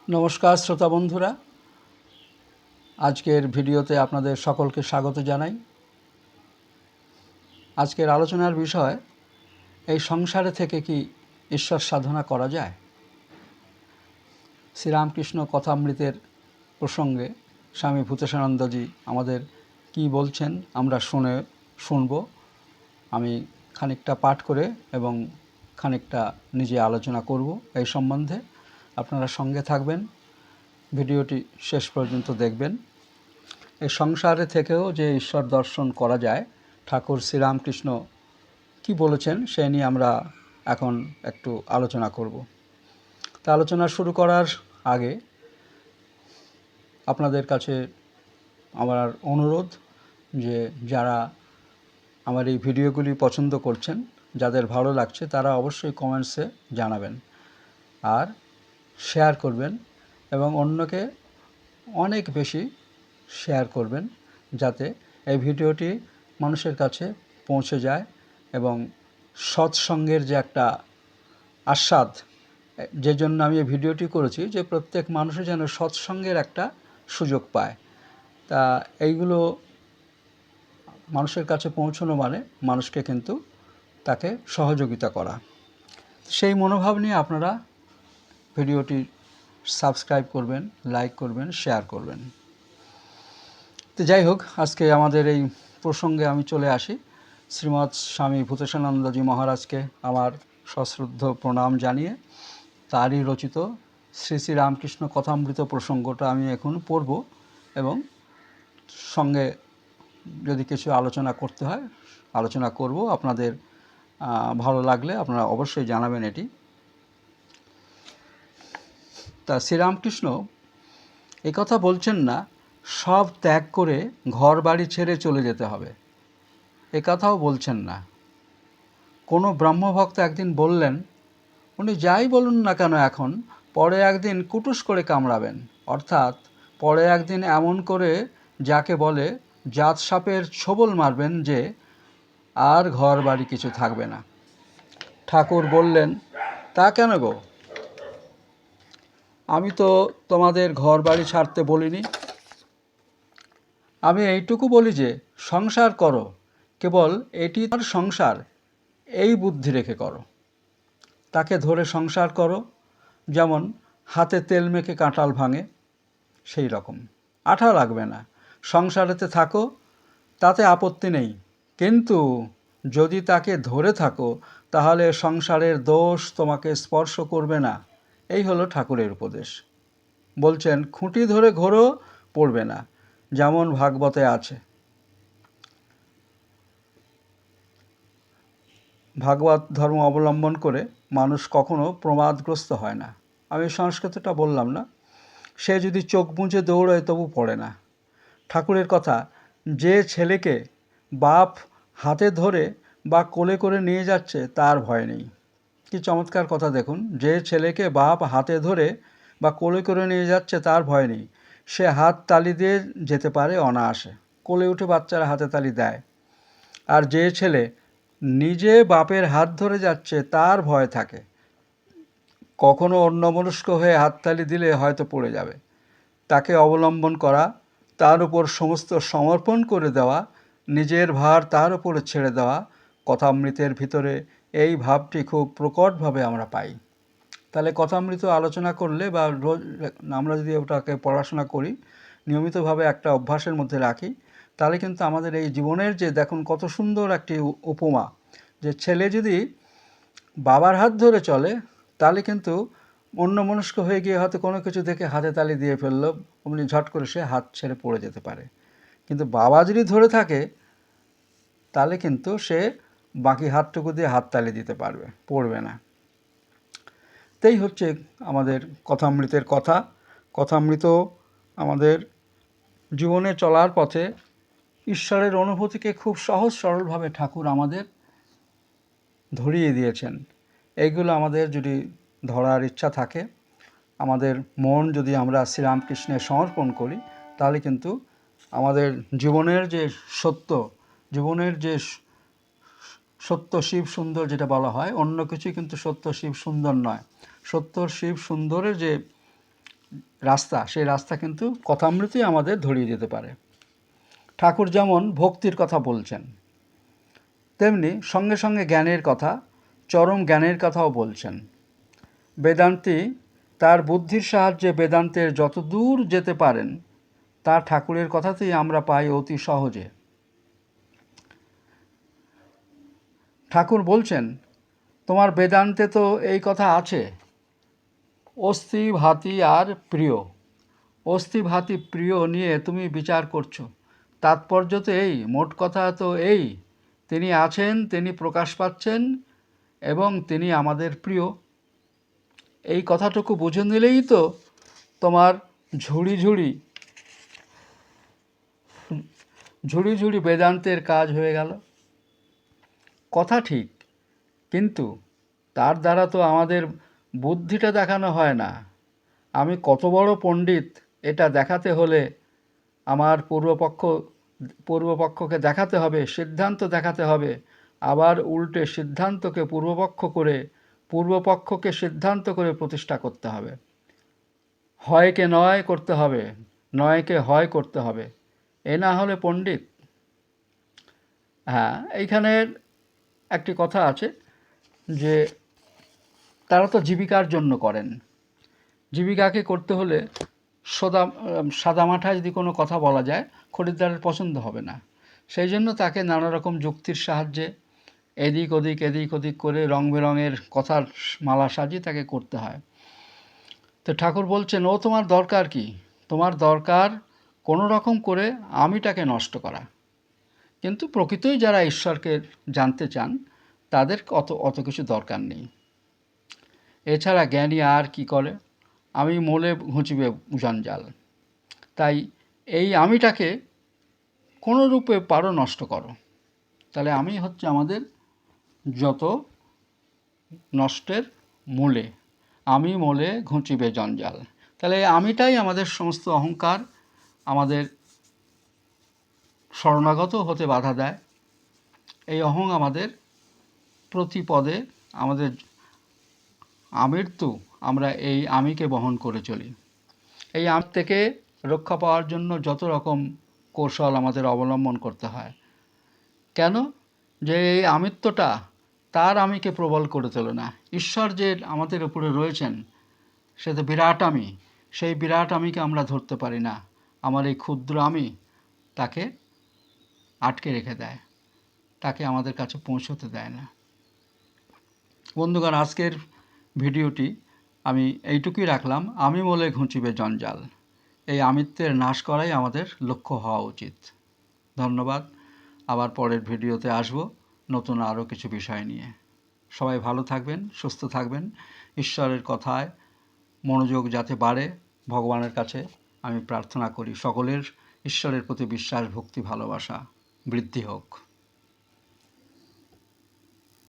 নমস্কার শ্রোতা বন্ধুরা, আজকের ভিডিওতে আপনাদের সকলকে স্বাগত জানাই। আজকের আলোচনার বিষয়, এই সংসারে থেকে কি ঈশ্বর সাধনা করা যায়? শ্রীরামকৃষ্ণ কথামৃতের প্রসঙ্গে স্বামী ভূতেশানন্দজি আমাদের কি বলছেন আমরা শুনব। আমি খানিকটা পাঠ করে এবং খানিকটা নিজে আলোচনা করব এই সম্বন্ধে। আপনারা সঙ্গে থাকবেন, ভিডিওটি শেষ পর্যন্ত দেখবেন। এই সংসারে থেকেও যে ঈশ্বর দর্শন করা যায়, ঠাকুর শ্রীরামকৃষ্ণ কি বলেছেন সে নিয়ে আমরা এখন একটু আলোচনা করব। তা আলোচনা শুরু করার আগে আপনাদের কাছে আমার অনুরোধ যে যারা আমার এই ভিডিওগুলি পছন্দ করছেন, যাদের ভালো লাগছে, তারা অবশ্যই কমেন্টসে জানাবেন আর শেয়ার করবেন এবং অন্যকে অনেক বেশি শেয়ার করবেন, যাতে এই ভিডিওটি মানুষের কাছে পৌঁছে যায় এবং সৎসঙ্গের যে একটা আস্বাদ, যে জন্য আমি এই ভিডিওটি করেছি, যে প্রত্যেক মানুষে যেন সৎসঙ্গের একটা সুযোগ পায়। তা এইগুলো মানুষের কাছে পৌঁছানো মানে মানুষকে কিন্তু তাকে সহযোগিতা করা। সেই মনোভাব নিয়ে আপনারা ভিডিওটি সাবস্ক্রাইব করবেন, লাইক করবেন, শেয়ার করবেন। তো যাই হোক, আজকে আমাদের এই প্রসঙ্গে আমি চলে আসি। শ্রীমৎ স্বামী ভূতেশানন্দজি মহারাজকে আমার সশ্রদ্ধ প্রণাম জানিয়ে তারই রচিত শ্রী শ্রী রামকৃষ্ণ কথামৃত প্রসঙ্গটা আমি এখন পড়ব এবং সঙ্গে যদি কিছু আলোচনা করতে হয় আলোচনা করব। আপনাদের ভালো লাগলে আপনারা অবশ্যই জানাবেন এটি। তা শ্রীরামকৃষ্ণ একথা বলছেন না সব ত্যাগ করে ঘর বাড়ি ছেড়ে চলে যেতে হবে, এ কথাও বলছেন না। কোনো ব্রহ্মভক্ত একদিন বললেন, উনি যাই বলুন না কেন এখন, পরে একদিন কুটুস করে কামড়াবেন, অর্থাৎ পরে একদিন এমন করে যাকে বলে জাত সাপের ছোবল মারবেন যে আর ঘর বাড়ি কিছু থাকবে না। ঠাকুর বললেন, তা কেন গো? আমি তো তোমাদের ঘর বাড়ি ছাড়তে বলিনি। আমি এইটুকু বলি যে সংসার করো, কেবল এটি তার সংসার এই বুদ্ধি রেখে করো। তাকে ধরে সংসার করো, যেমন হাতে তেল মেখে কাঁঠাল ভাঙে, সেই রকম। আঠা লাগবে না, সংসারেতে থাকো, তাতে আপত্তি নেই। কিন্তু যদি তাকে ধরে থাকো, তাহলে সংসারের দোষ তোমাকে স্পর্শ করবে না। এই হলো ঠাকুরের উপদেশ। বলছেন, খুঁটি ধরে ঘোরো, পড়বে না, যেমন ভাগবতে আছে। ভাগবত ধর্ম অবলম্বন করে মানুষ কখনো প্রমাদগ্রস্ত হয় না। আমি সংস্কৃতটা বললাম না। সে যদি চোখ মুছে দৌড়ায় তবু পড়ে না। ঠাকুরের কথা, যে ছেলেকে বাপ হাতে ধরে বা কোলে করে নিয়ে যাচ্ছে তার ভয় নেই। কি চমৎকার কথা দেখুন, যে ছেলেকে বাপ হাতে ধরে বা কোলে করে নিয়ে যাচ্ছে তার ভয় নেই। সে হাত তালি দিয়ে যেতে পারে অনায়াসে, কোলে উঠে বাচ্চারা হাতে তালি দেয়। আর যে ছেলে নিজে বাপের হাত ধরে যাচ্ছে তার ভয় থাকে, কখনো অন্যমনস্ক হয়ে হাততালি দিলে হয়তো পড়ে যাবে। তাকে অবলম্বন করা, তার উপর সমস্ত সমর্পণ করে দেওয়া, নিজের ভার তার উপরে ছেড়ে দেওয়া, কথামৃতের ভিতরে এই ভাবটি খুব প্রকটভাবে আমরা পাই। তাহলে কথামৃত আলোচনা করলে বা রোজ আমরা যদি ওটাকে পড়াশোনা করি, নিয়মিতভাবে একটা অভ্যাসের মধ্যে রাখি, তাহলে কিন্তু আমাদের এই জীবনের যে দেখুন কত সুন্দর একটি উপমা, যে ছেলে যদি বাবার হাত ধরে চলে তাহলে কিন্তু অন্যমনস্ক হয়ে গিয়ে হয়তো কোনো কিছু দেখে হাতে তালি দিয়ে ফেললো, অমনি ঝট করে সে হাত ছেড়ে পড়ে যেতে পারে। কিন্তু বাবা যদি ধরে থাকে তাহলে কিন্তু সে বাকি হাতটুকু দিয়ে হাততালি দিতে পারবে, পড়বে না। তাই হচ্ছে আমাদের কথামৃতের কথা। কথামৃত আমাদের জীবনে চলার পথে ঈশ্বরের অনুভূতিকে খুব সহজ সরলভাবে ঠাকুর আমাদের ধরিয়ে দিয়েছেন। এইগুলো আমাদের যদি ধরার ইচ্ছা থাকে, আমাদের মন যদি আমরা শ্রীরামকৃষ্ণের সমর্পণ করি, তাহলে কিন্তু আমাদের জীবনের যে সত্য, জীবনের যে সত্য শিব সুন্দর যেটা বলা হয়, অন্য কিছুই কিন্তু সত্য শিব সুন্দর নয়। সত্য শিব সুন্দরের যে রাস্তা, সেই রাস্তা কিন্তু কথামৃতই আমাদের ধরিয়ে দিতে পারে। ঠাকুর যেমন ভক্তির কথা বলছেন, তেমনি সঙ্গে সঙ্গে জ্ঞানের কথা, চরম জ্ঞানের কথাও বলছেন। বেদান্তি তার বুদ্ধির সাহায্যে বেদান্তের যত দূর যেতে পারেন তা ঠাকুরের কথাতেই আমরা পাই অতি সহজে। ঠাকুর বলছেন, তোমার বেদান্তে তো এই কথা আছে, অস্থি ভাতি আর প্রিয়। অস্থি ভাতি প্রিয় নিয়ে তুমি বিচার করছো। তাৎপর্য তো এই, মোট কথা তো এই, তিনি আছেন, তিনি প্রকাশ পাচ্ছেন এবং তিনি আমাদের প্রিয়। এই কথাটুকু বুঝে নিলেই তো তোমার ঝুড়ি ঝুড়ি বেদান্তের কাজ হয়ে গেল। কথা ঠিক, কিন্তু তার দ্বারা তো আমাদের বুদ্ধিটা দেখানো হয় না। আমি কত বড় পণ্ডিত এটা দেখাতে হলে আমার পূর্বপক্ষকে দেখাতে হবে, সিদ্ধান্ত দেখাতে হবে, আবার উল্টে সিদ্ধান্তকে পূর্বপক্ষকে সিদ্ধান্ত করে প্রতিষ্ঠা করতে হবে। হয়কে নয় করতে হবে, নয়কে হয় করতে হবে, এ না হলে পণ্ডিত। হ্যাঁ, এইখানের একটি কথা আছে যে তারা তো জীবিকার জন্য করেন। জীবিকাকে করতে হলে সাদামাঠায় যদি কোনো কথা বলা যায়, খরিদ্দারের পছন্দ হবে না। সেই জন্য তাকে নানা রকম যুক্তির সাহায্যে এদিক ওদিক করে রং বেরঙের কথার মালা সাজিয়ে তাকে করতে হয়। তো ঠাকুর বলছেন, ও তোমার দরকার কি? তোমার দরকার কোনো রকম করে আমিটাকে নষ্ট করা। কিন্তু প্রকৃতই যারা ঈশ্বরকে জানতে চান তাদের অত কিছু দরকার নেই। এছাড়া জ্ঞানী আর কি করে? আমি মোলে ঘুচিবে জঞ্জাল। তাই এই আমিটাকে কোনো রূপে পারো নষ্ট করো। তাহলে আমি হচ্ছে আমাদের যত নষ্টের মূলে। আমি মোলে ঘুচিবে জঞ্জাল। তাহলে এই আমিটাই আমাদের সমস্ত অহংকার, আমাদের শরণাগত হতে বাধা দেয়। এই অহং আমাদের প্রতি পদে আমাদের আমৃত্যু আমরা এই আমিকে বহন করে চলি। এই আমি থেকে রক্ষা পাওয়ার জন্য যত রকম কৌশল আমাদের অবলম্বন করতে হয়। কেন? যে এই আমিত্বটা তার আমিকে প্রবল করে তোলে না। ঈশ্বর যে আমাদের উপরে রয়েছেন সে তো বিরাট আমি, সেই বিরাট আমিকে আমরা ধরতে পারি না। আমার এই ক্ষুদ্র আমি তাকে আটকে রেখে দেয়, তাকে আমাদের কাছে পৌঁছতে দেয় না। বন্ধুগণ, আজকের ভিডিওটি আমি এইটুকুই রাখলাম। আমি মোলে ঘুচিবে জঞ্জাল। এই আমিত্বের নাশ করাই আমাদের লক্ষ্য হওয়া উচিত। ধন্যবাদ। আবার পরের ভিডিওতে আসব নতুন আরও কিছু বিষয় নিয়ে। সবাই ভালো থাকবেন, সুস্থ থাকবেন। ঈশ্বরের কথায় মনোযোগ যাতে বাড়ে, ভগবানের কাছে আমি প্রার্থনা করি সকলের ঈশ্বরের প্রতি বিশ্বাস, ভক্তি, ভালোবাসা বৃদ্ধি হোক।